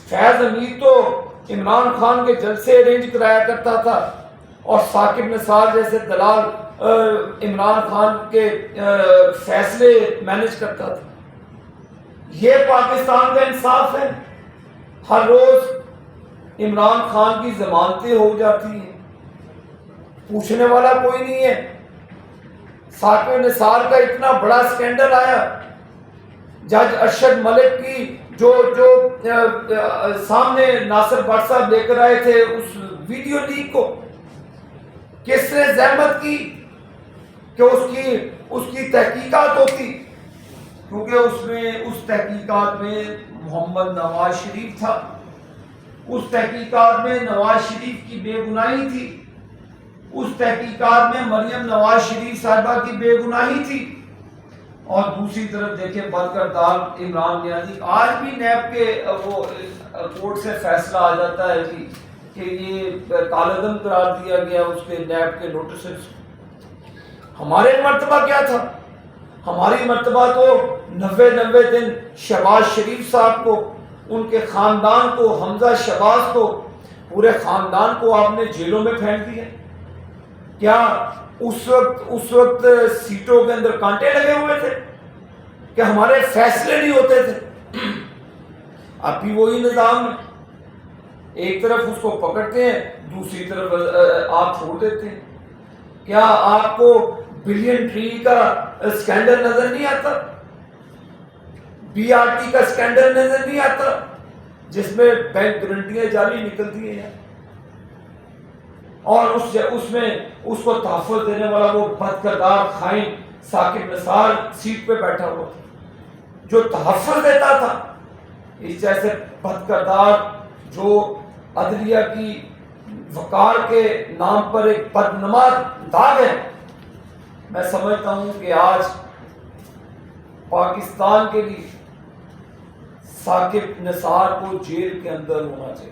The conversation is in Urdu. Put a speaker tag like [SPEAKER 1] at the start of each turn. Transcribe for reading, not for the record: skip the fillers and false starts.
[SPEAKER 1] فیض حمید تو عمران خان کے جلسے ارینج کرایا کرتا تھا اور ثاقب نثار جیسے دلال عمران خان کے فیصلے مینج کرتا تھا. یہ پاکستان کا انصاف ہے؟ ہر روز عمران خان کی ضمانتیں ہو جاتی ہیں، پوچھنے والا کوئی نہیں ہے. ثاقب نثار کا اتنا بڑا سکینڈل آیا، جج ارشد ملک کی جو سامنے ناصر بٹ صاحب لے کر آئے تھے اس ویڈیو لیک کو، کس نے زحمت کی کہ اس کی تحقیقات ہوتی، کیونکہ اس تحقیقات میں محمد نواز شریف تھا، اس تحقیقات میں نواز شریف کی بے گناہی تھی، اس تحقیقات میں مریم نواز شریف صاحبہ کی بے گناہی تھی. اور دوسری طرف دیکھیں بدکردار عمران نیازی. آج بھی نیب کے وہ کورٹ سے فیصلہ آ جاتا ہے جی کہ یہ کالعدم قرار دیا گیا اس کے نیب کے نوٹسز. ہمارے مرتبہ کیا تھا؟ ہماری مرتبہ تو 90 دن شہباز شریف صاحب کو، ان کے خاندان کو، حمزہ شہباز کو، پورے خاندان کو آپ نے جیلوں میں پھینک دیا. کیا اس وقت سیٹوں کے اندر کانٹے لگے ہوئے تھے کہ ہمارے فیصلے نہیں ہوتے تھے؟ اب بھی وہی نظام ہے، ایک طرف اس کو پکڑتے ہیں، دوسری طرف آپ چھوڑ دیتے ہیں. کیا آپ کو بلین ٹری کا اسکینڈل نظر نہیں آتا؟ بی آر ٹی کا اسکینڈل نظر نہیں آتا جس میں بینک گارنٹیاں جعلی نکلتی ہیں، اور اس میں اس کو تحفظ دینے والا وہ بدکردار خائن ثاقب نثار سیٹ پہ بیٹھا ہوا تھا جو تحفظ دیتا تھا. اس جیسے بدکردار جو عدلیہ کی وقار کے نام پر ایک بدنما داغ ہے. میں سمجھتا ہوں کہ آج پاکستان کے لیے ثاقب نثار کو جیل کے اندر ہونا چاہیے.